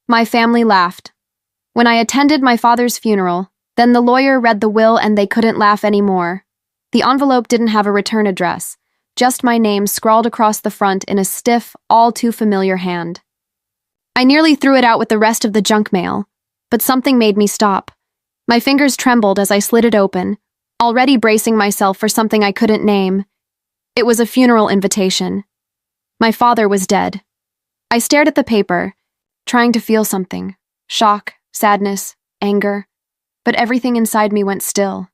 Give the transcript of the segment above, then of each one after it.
My family laughed. When I attended my father's funeral, then the lawyer read the will and they couldn't laugh anymore. The envelope didn't have a return address, just my name scrawled across the front in a stiff, all too familiar hand. I nearly threw it out with the rest of the junk mail, but something made me stop. My fingers trembled as I slid it open, already bracing myself for something I couldn't name. It was a funeral invitation. My father was dead. I stared at the paper, trying to feel something. Shock, sadness, anger. But everything inside me went still.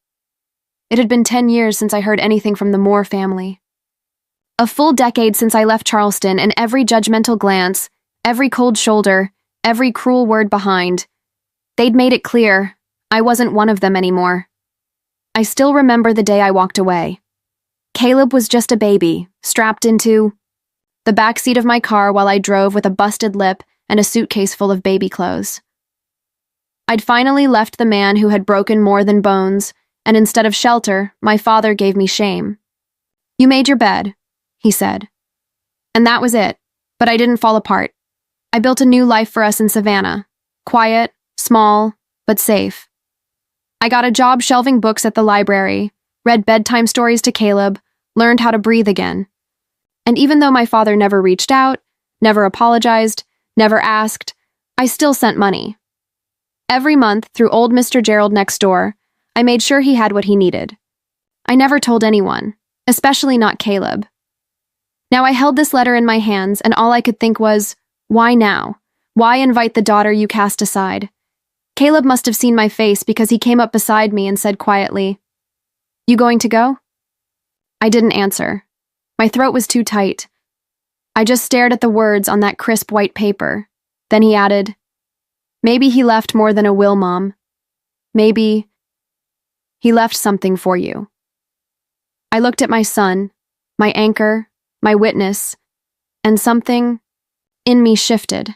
It had been 10 years since I heard anything from the Moore family. A full decade since I left Charleston, and every judgmental glance, every cold shoulder, every cruel word behind. They'd made it clear I wasn't one of them anymore. I still remember the day I walked away. Caleb was just a baby, strapped into the backseat of my car while I drove with a busted lip and a suitcase full of baby clothes. I'd finally left the man who had broken more than bones, and instead of shelter, my father gave me shame. "You made your bed," he said. And that was it, but I didn't fall apart. I built a new life for us in Savannah. Quiet, small, but safe. I got a job shelving books at the library, read bedtime stories to Caleb, learned how to breathe again. And even though my father never reached out, never apologized, never asked, I still sent money. Every month, through old Mr. Gerald next door, I made sure he had what he needed. I never told anyone, especially not Caleb. Now I held this letter in my hands, and all I could think was, why now? Why invite the daughter you cast aside? Caleb must have seen my face because he came up beside me and said quietly, "You going to go?" I didn't answer. My throat was too tight. I just stared at the words on that crisp white paper. Then he added, "Maybe he left more than a will, Mom. Maybe he left something for you." I looked at my son, my anchor, my witness, and something in me shifted.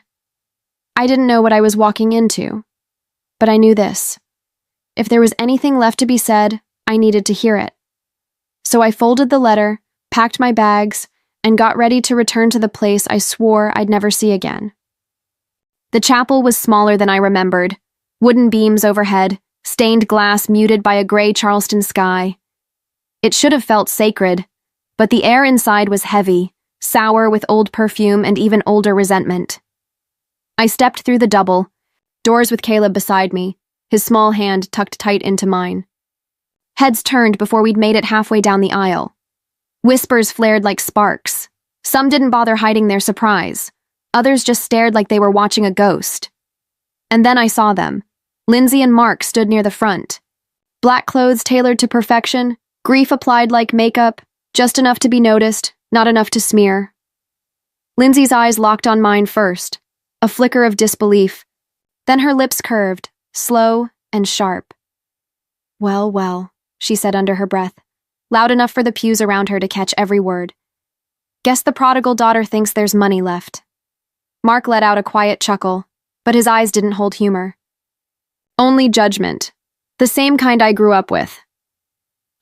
I didn't know what I was walking into, but I knew this. If there was anything left to be said, I needed to hear it. So I folded the letter, packed my bags, and got ready to return to the place I swore I'd never see again. The chapel was smaller than I remembered, wooden beams overhead, stained glass muted by a gray Charleston sky. It should have felt sacred, but the air inside was heavy, sour with old perfume and even older resentment. I stepped through the double, doors with Caleb beside me, his small hand tucked tight into mine. Heads turned before we'd made it halfway down the aisle. Whispers flared like sparks. Some didn't bother hiding their surprise. Others just stared like they were watching a ghost. And then I saw them. Lindsay and Mark stood near the front. Black clothes tailored to perfection, grief applied like makeup, just enough to be noticed, not enough to smear. Lindsay's eyes locked on mine first, a flicker of disbelief. Then her lips curved, slow and sharp. "Well, well," she said under her breath, loud enough for the pews around her to catch every word. "Guess the prodigal daughter thinks there's money left." Mark let out a quiet chuckle, but his eyes didn't hold humor. Only judgment, the same kind I grew up with.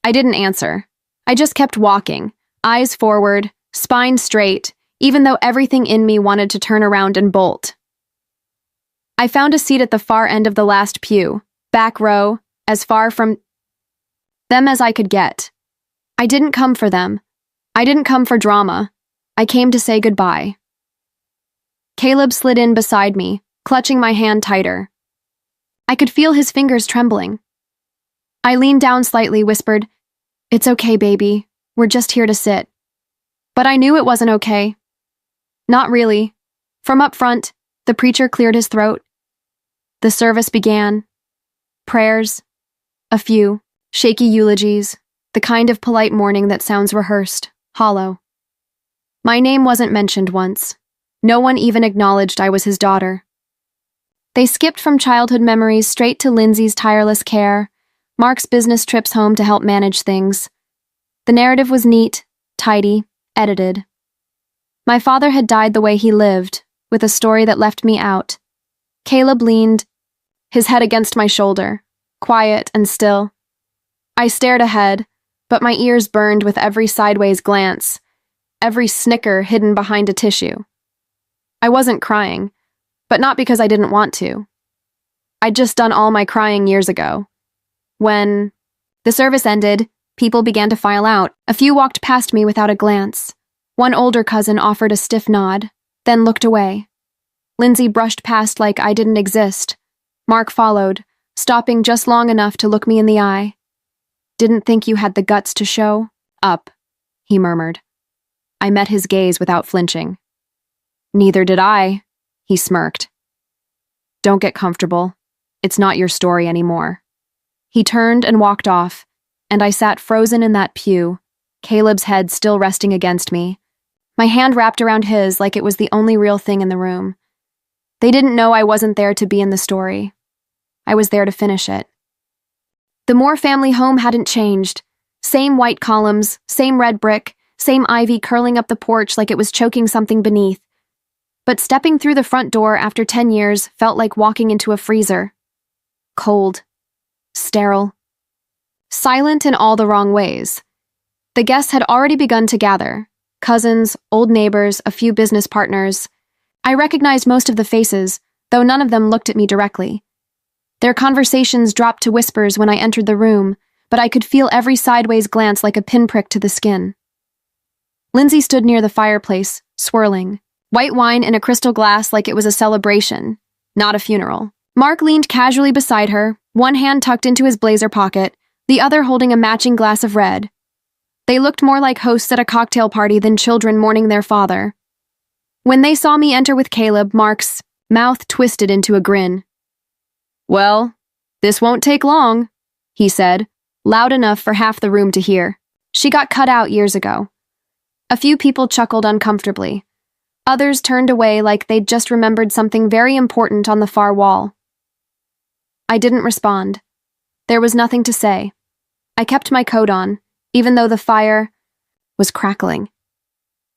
I didn't answer. I just kept walking, eyes forward, spine straight, even though everything in me wanted to turn around and bolt. I found a seat at the far end of the last pew, back row, as far from them as I could get. I didn't come for them. I didn't come for drama. I came to say goodbye. Caleb slid in beside me, clutching my hand tighter. I could feel his fingers trembling. I leaned down slightly, whispered, "It's okay, baby. We're just here to sit." But I knew it wasn't okay. Not really. From up front, the preacher cleared his throat. The service began. Prayers. A few. Shaky eulogies. The kind of polite mourning that sounds rehearsed, hollow. My name wasn't mentioned once. No one even acknowledged I was his daughter. They skipped from childhood memories straight to Lindsay's tireless care, Mark's business trips home to help manage things. The narrative was neat, tidy, edited. My father had died the way he lived, with a story that left me out. Caleb leaned, his head against my shoulder, quiet and still. I stared ahead, but my ears burned with every sideways glance, every snicker hidden behind a tissue. I wasn't crying. But not because I didn't want to. I'd just done all my crying years ago. When the service ended, people began to file out. A few walked past me without a glance. One older cousin offered a stiff nod, then looked away. Lindsay brushed past like I didn't exist. Mark followed, stopping just long enough to look me in the eye. "Didn't think you had the guts to show up," he murmured. I met his gaze without flinching. "Neither did I," he smirked. "Don't get comfortable. It's not your story anymore." He turned and walked off, and I sat frozen in that pew, Caleb's head still resting against me, my hand wrapped around his like it was the only real thing in the room. They didn't know I wasn't there to be in the story. I was there to finish it. The Moore family home hadn't changed. Same white columns, same red brick, same ivy curling up the porch like it was choking something beneath. But stepping through the front door after 10 years felt like walking into a freezer. Cold. Sterile. Silent in all the wrong ways. The guests had already begun to gather. Cousins, old neighbors, a few business partners. I recognized most of the faces, though none of them looked at me directly. Their conversations dropped to whispers when I entered the room, but I could feel every sideways glance like a pinprick to the skin. Lindsay stood near the fireplace, swirling. White wine in a crystal glass like it was a celebration, not a funeral. Mark leaned casually beside her, one hand tucked into his blazer pocket, the other holding a matching glass of red. They looked more like hosts at a cocktail party than children mourning their father. When they saw me enter with Caleb, Mark's mouth twisted into a grin. "Well, this won't take long," he said, loud enough for half the room to hear. She got cut out years ago. A few people chuckled uncomfortably. Others turned away like they'd just remembered something very important on the far wall. I didn't respond. There was nothing to say. I kept my coat on, even though the fire was crackling.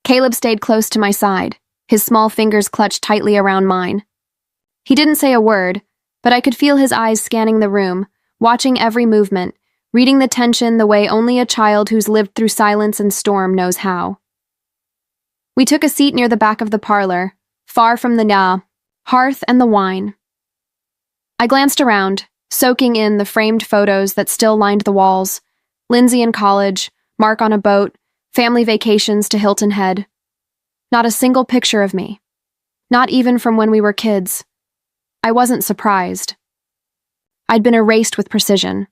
Caleb stayed close to my side, his small fingers clutched tightly around mine. He didn't say a word, but I could feel his eyes scanning the room, watching every movement, reading the tension the way only a child who's lived through silence and storm knows how. We took a seat near the back of the parlor, far from the hearth and the wine. I glanced around, soaking in the framed photos that still lined the walls. Lindsay in college, Mark on a boat, family vacations to Hilton Head. Not a single picture of me. Not even from when we were kids. I wasn't surprised. I'd been erased with precision.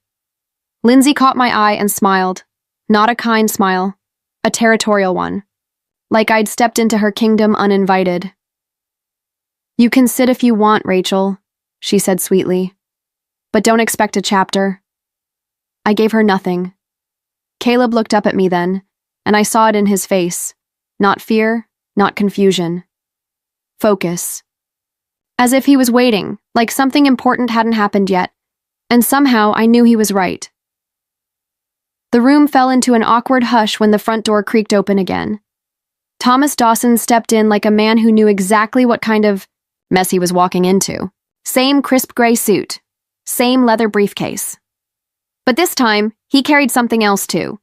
Lindsay caught my eye and smiled. Not a kind smile, a territorial one. Like I'd stepped into her kingdom uninvited. "You can sit if you want, Rachel," she said sweetly. "But don't expect a chapter." I gave her nothing. Caleb looked up at me then, and I saw it in his face. Not fear, not confusion. Focus. As if he was waiting, like something important hadn't happened yet, and somehow I knew he was right. The room fell into an awkward hush when the front door creaked open again. Thomas Dawson stepped in like a man who knew exactly what kind of mess he was walking into. Same crisp gray suit, same leather briefcase. But this time, he carried something else too.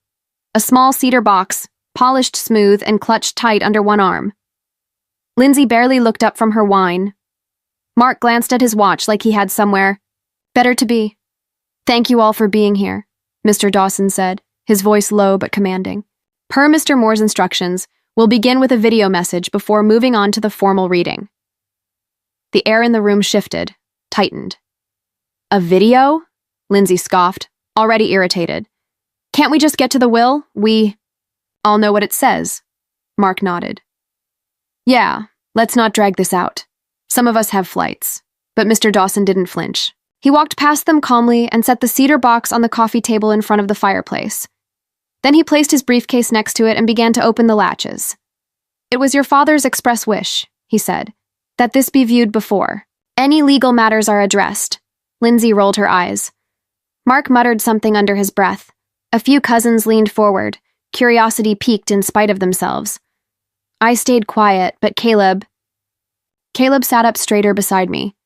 A small cedar box, polished smooth and clutched tight under one arm. Lindsay barely looked up from her wine. Mark glanced at his watch like he had somewhere better to be. "Thank you all for being here," Mr. Dawson said, his voice low but commanding. "Per Mr. Moore's instructions, we'll begin with a video message before moving on to the formal reading." The air in the room shifted, tightened. "A video?" Lindsay scoffed, already irritated. "Can't we just get to the will? We all know what it says." Mark nodded. "Yeah, let's not drag this out. Some of us have flights." But Mr. Dawson didn't flinch. He walked past them calmly and set the cedar box on the coffee table in front of the fireplace. Then he placed his briefcase next to it and began to open the latches. "It was your father's express wish," he said, "that this be viewed before any legal matters are addressed." Lindsay rolled her eyes. Mark muttered something under his breath. A few cousins leaned forward, curiosity piqued in spite of themselves. I stayed quiet, but Caleb sat up straighter beside me.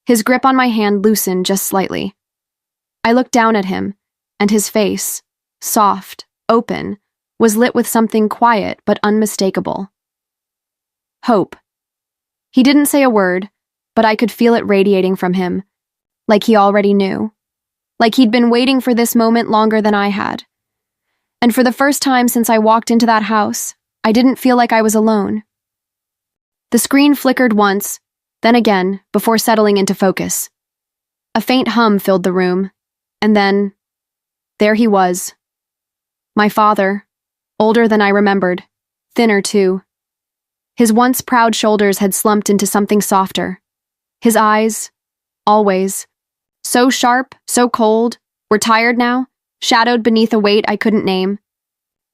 His grip on my hand loosened just slightly. I looked down at him, and his face, soft, open, was lit with something quiet but unmistakable. Hope. He didn't say a word, but I could feel it radiating from him, like he already knew. Like he'd been waiting for this moment longer than I had. And for the first time since I walked into that house, I didn't feel like I was alone. The screen flickered once, then again, before settling into focus. A faint hum filled the room, and then, there he was. My father, older than I remembered, thinner too. His once proud shoulders had slumped into something softer. His eyes, always, so sharp, so cold, were tired now, shadowed beneath a weight I couldn't name.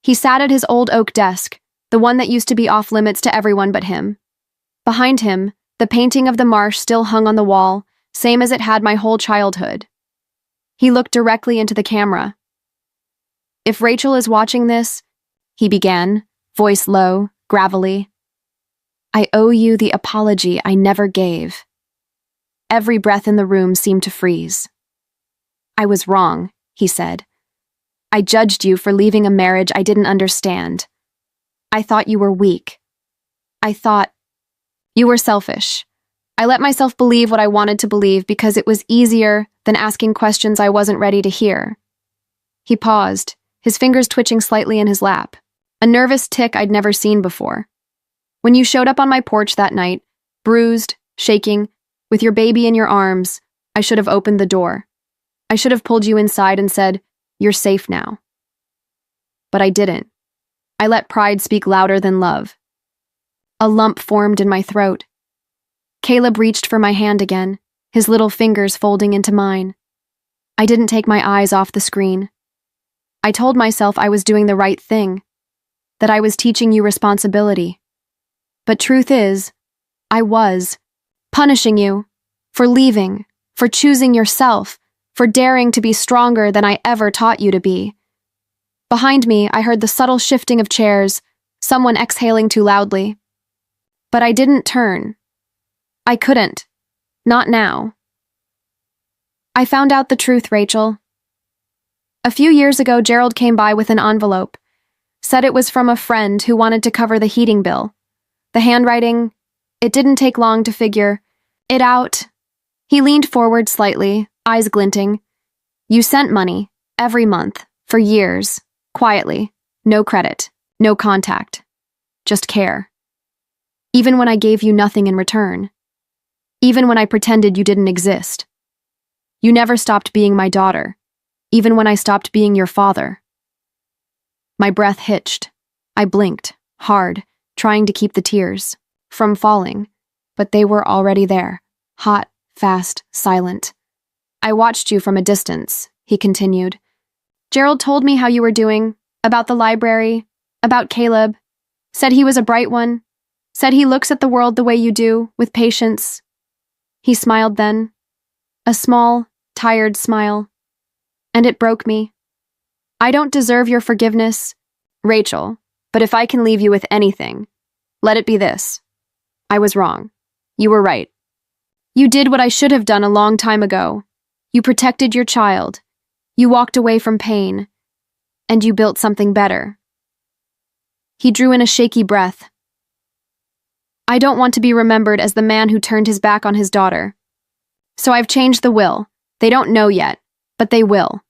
He sat at his old oak desk, the one that used to be off limits to everyone but him. Behind him, the painting of the marsh still hung on the wall, same as it had my whole childhood. He looked directly into the camera. "If Rachel is watching this," he began, voice low, gravelly, "I owe you the apology I never gave." Every breath in the room seemed to freeze. "I was wrong," he said. "I judged you for leaving a marriage I didn't understand. I thought you were weak. I thought you were selfish. I let myself believe what I wanted to believe because it was easier than asking questions I wasn't ready to hear." He paused, his fingers twitching slightly in his lap, a nervous tick I'd never seen before. "When you showed up on my porch that night, bruised, shaking, with your baby in your arms, I should have opened the door. I should have pulled you inside and said, 'You're safe now.' But I didn't. I let pride speak louder than love." A lump formed in my throat. Caleb reached for my hand again, his little fingers folding into mine. I didn't take my eyes off the screen. I told myself I was doing the right thing, that I was teaching you responsibility. But truth is, I was punishing you for leaving, for choosing yourself, for daring to be stronger than I ever taught you to be. Behind me, I heard the subtle shifting of chairs, someone exhaling too loudly. But I didn't turn. I couldn't. Not now. "I found out the truth, Rachel. A few years ago, Gerald came by with an envelope, said it was from a friend who wanted to cover the heating bill. The handwriting, it didn't take long to figure it out." He leaned forward slightly, eyes glinting. "You sent money, every month, for years, quietly, no credit, no contact, just care. Even when I gave you nothing in return. Even when I pretended you didn't exist. You never stopped being my daughter, even when I stopped being your father." My breath hitched. I blinked, hard, trying to keep the tears from falling, but they were already there, hot, fast, silent. "I watched you from a distance," he continued. "Gerald told me how you were doing, about the library, about Caleb, said he was a bright one, said he looks at the world the way you do, with patience." He smiled then, a small, tired smile, and it broke me. "I don't deserve your forgiveness, Rachel, but if I can leave you with anything, let it be this. I was wrong. You were right. You did what I should have done a long time ago. You protected your child. You walked away from pain. And you built something better." He drew in a shaky breath. "I don't want to be remembered as the man who turned his back on his daughter. So I've changed the will. They don't know yet, but they will."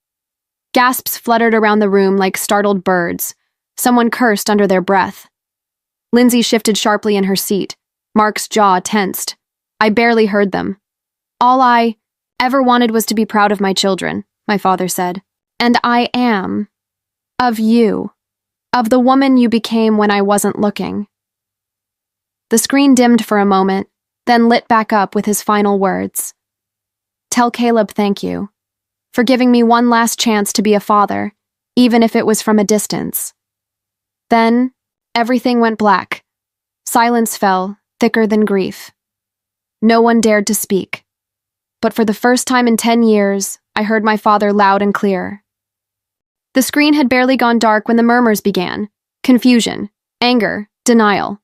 Gasps fluttered around the room like startled birds. Someone cursed under their breath. Lindsay shifted sharply in her seat. Mark's jaw tensed. I barely heard them. "All I ever wanted was to be proud of my children," my father said. "And I am. Of you. Of the woman you became when I wasn't looking." The screen dimmed for a moment, then lit back up with his final words. "Tell Caleb thank you, for giving me one last chance to be a father, even if it was from a distance." Then, everything went black. Silence fell, thicker than grief. No one dared to speak. But for the first time in 10 years, I heard my father loud and clear. The screen had barely gone dark when the murmurs began. Confusion, anger, denial.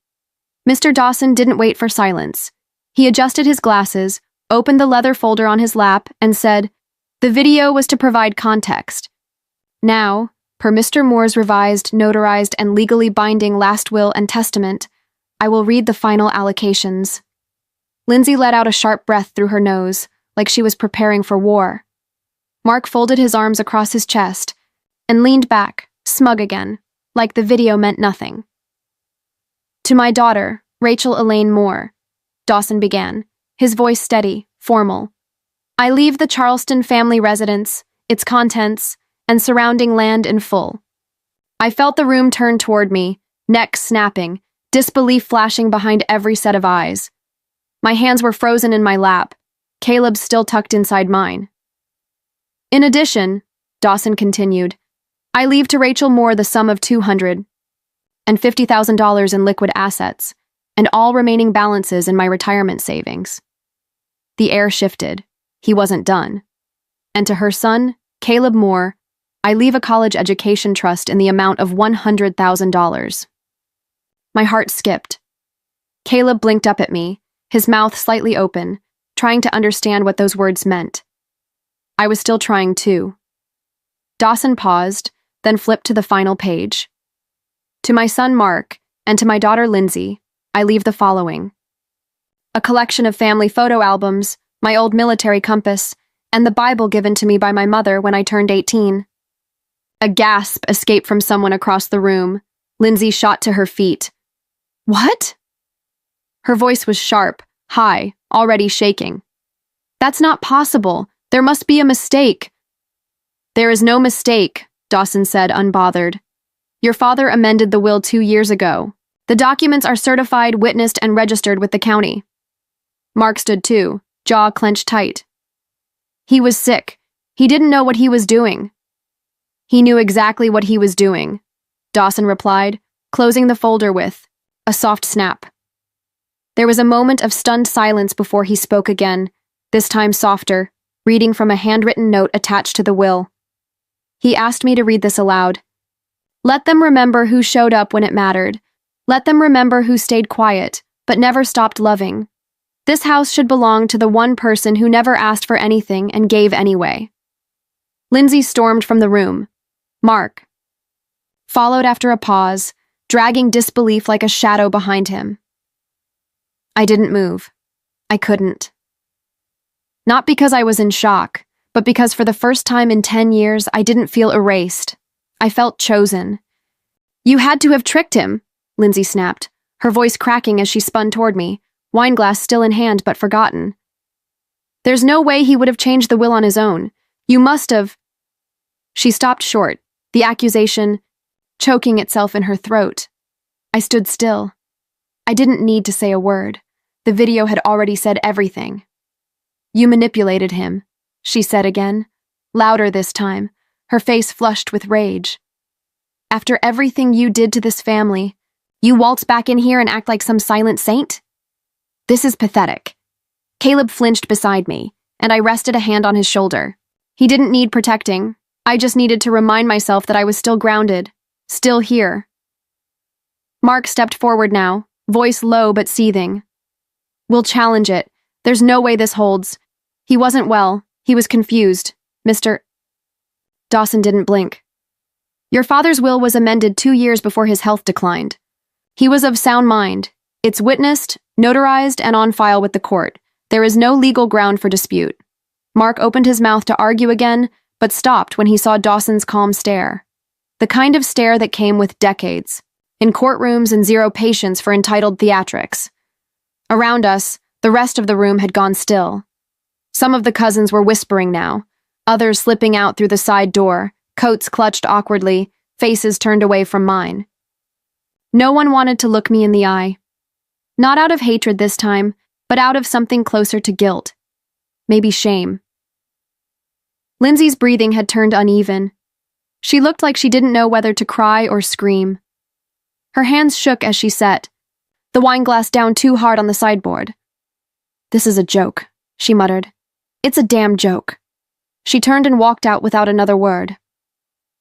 Mr. Dawson didn't wait for silence. He adjusted his glasses, opened the leather folder on his lap, and said, "The video was to provide context. Now, per Mr. Moore's revised, notarized, and legally binding last will and testament, I will read the final allocations." Lindsay let out a sharp breath through her nose, like she was preparing for war. Mark folded his arms across his chest and leaned back, smug again, like the video meant nothing. To my daughter, Rachel Elaine Moore, Dawson began, his voice steady, formal. I leave the Charleston family residence, its contents, and surrounding land in full. I felt the room turn toward me, neck snapping, disbelief flashing behind every set of eyes. My hands were frozen in my lap, Caleb's still tucked inside mine. In addition, Dawson continued, I leave to Rachel Moore the sum of $250,000 in liquid assets, and all remaining balances in my retirement savings. The air shifted. He wasn't done. And to her son, Caleb Moore, I leave a college education trust in the amount of $100,000. My heart skipped. Caleb blinked up at me, his mouth slightly open, trying to understand what those words meant. I was still trying too. Dawson paused, then flipped to the final page. To my son Mark, and to my daughter Lindsay, I leave the following: a collection of family photo albums, my old military compass, and the Bible given to me by my mother when I turned 18. A gasp escaped from someone across the room. Lindsay shot to her feet. What? Her voice was sharp, high, already shaking. That's not possible. There must be a mistake. There is no mistake, Dawson said, unbothered. Your father amended the will 2 years ago. The documents are certified, witnessed, and registered with the county. Mark stood too, jaw clenched tight. He was sick. He didn't know what he was doing. He knew exactly what he was doing, Dawson replied, closing the folder with a soft snap. There was a moment of stunned silence before he spoke again, this time softer, reading from a handwritten note attached to the will. He asked me to read this aloud. Let them remember who showed up when it mattered. Let them remember who stayed quiet, but never stopped loving. This house should belong to the one person who never asked for anything and gave anyway. Lindsay stormed from the room. Mark followed after a pause, dragging disbelief like a shadow behind him. I didn't move. I couldn't. Not because I was in shock, but because for the first time in 10 years, I didn't feel erased. I felt chosen. You had to have tricked him, Lindsay snapped, her voice cracking as she spun toward me, wineglass still in hand but forgotten. There's no way he would have changed the will on his own. You must have. She stopped short, the accusation choking itself in her throat. I stood still. I didn't need to say a word. The video had already said everything. You manipulated him, she said again, louder this time, her face flushed with rage. After everything you did to this family, you waltz back in here and act like some silent saint? This is pathetic. Caleb flinched beside me, and I rested a hand on his shoulder. He didn't need protecting. I just needed to remind myself that I was still grounded, still here. Mark stepped forward now, voice low but seething. We'll challenge it. There's no way this holds. He wasn't well. He was confused. Mr. Dawson didn't blink. Your father's will was amended 2 years before his health declined. He was of sound mind. It's witnessed, notarized, and on file with the court. There is no legal ground for dispute. Mark opened his mouth to argue again, but stopped when he saw Dawson's calm stare. The kind of stare that came with decades, in courtrooms and zero patience for entitled theatrics. Around us, the rest of the room had gone still. Some of the cousins were whispering now, others slipping out through the side door, coats clutched awkwardly, faces turned away from mine. No one wanted to look me in the eye. Not out of hatred this time, but out of something closer to guilt. Maybe shame. Lindsay's breathing had turned uneven. She looked like she didn't know whether to cry or scream. Her hands shook as she sat, the wineglass down too hard on the sideboard. This is a joke, she muttered. It's a damn joke. She turned and walked out without another word.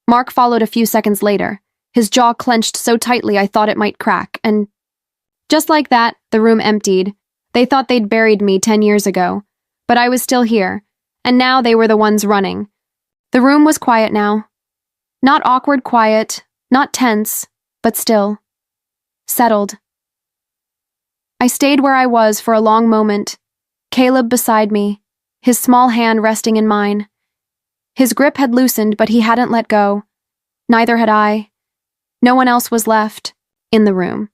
Mark followed a few seconds later, his jaw clenched so tightly I thought it might crack, and just like that, the room emptied. They thought they'd buried me 10 years ago, but I was still here, and now they were the ones running. The room was quiet now. Not awkward quiet, not tense, but still. Settled. I stayed where I was for a long moment, Caleb beside me, his small hand resting in mine. His grip had loosened, but he hadn't let go. Neither had I. No one else was left in the room.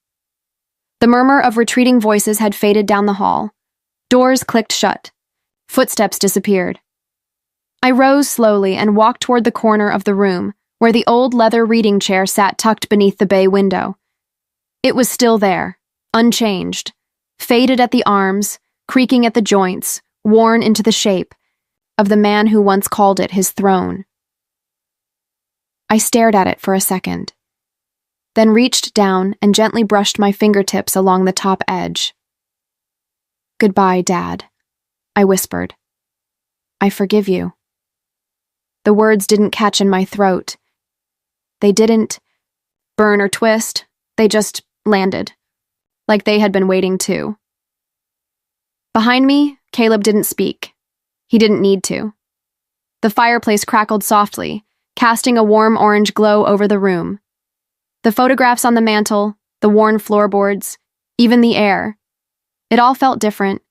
The murmur of retreating voices had faded down the hall. Doors clicked shut. Footsteps disappeared. I rose slowly and walked toward the corner of the room, where the old leather reading chair sat tucked beneath the bay window. It was still there, unchanged, faded at the arms, creaking at the joints, worn into the shape of the man who once called it his throne. I stared at it for a second, then reached down and gently brushed my fingertips along the top edge. "Goodbye, Dad," I whispered. "I forgive you." The words didn't catch in my throat. They didn't burn or twist, they just landed, like they had been waiting too. Behind me, Caleb didn't speak. He didn't need to. The fireplace crackled softly, casting a warm orange glow over the room. The photographs on the mantel, the worn floorboards, even the air. It all felt different.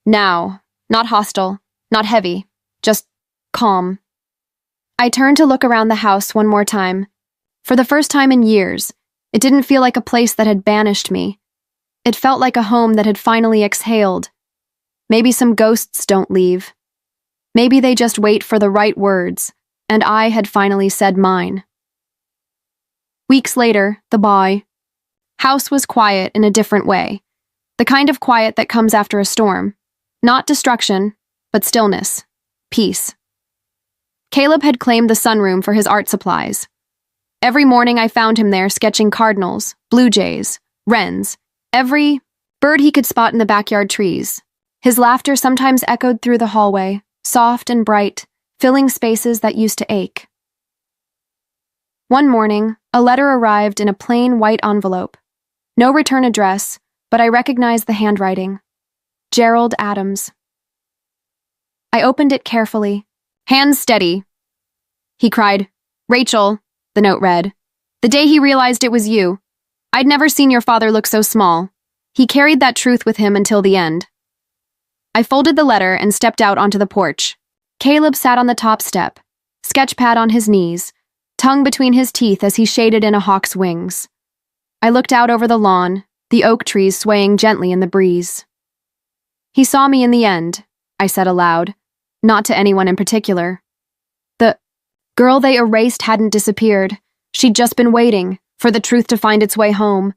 Now, not hostile, not heavy, just calm. I turned to look around the house one more time. For the first time in years, it didn't feel like a place that had banished me. It felt like a home that had finally exhaled. Maybe some ghosts don't leave. Maybe they just wait for the right words, and I had finally said mine. Weeks later, the boy. House was quiet in a different way. The kind of quiet that comes after a storm. Not destruction, but stillness. Peace. Caleb had claimed the sunroom for his art supplies. Every morning I found him there sketching cardinals, blue jays, wrens, every bird he could spot in the backyard trees. His laughter sometimes echoed through the hallway, soft and bright, filling spaces that used to ache. One morning, a letter arrived in a plain white envelope. No return address, but I recognized the handwriting. Gerald Adams. I opened it carefully. "Hands steady," he cried. "Rachel," the note read. "The day he realized it was you. I'd never seen your father look so small. He carried that truth with him until the end." I folded the letter and stepped out onto the porch. Caleb sat on the top step, sketchpad on his knees, tongue between his teeth as he shaded in a hawk's wings. I looked out over the lawn, the oak trees swaying gently in the breeze. "He saw me in the end," I said aloud, not to anyone in particular. The girl they erased hadn't disappeared. She'd just been waiting for the truth to find its way home.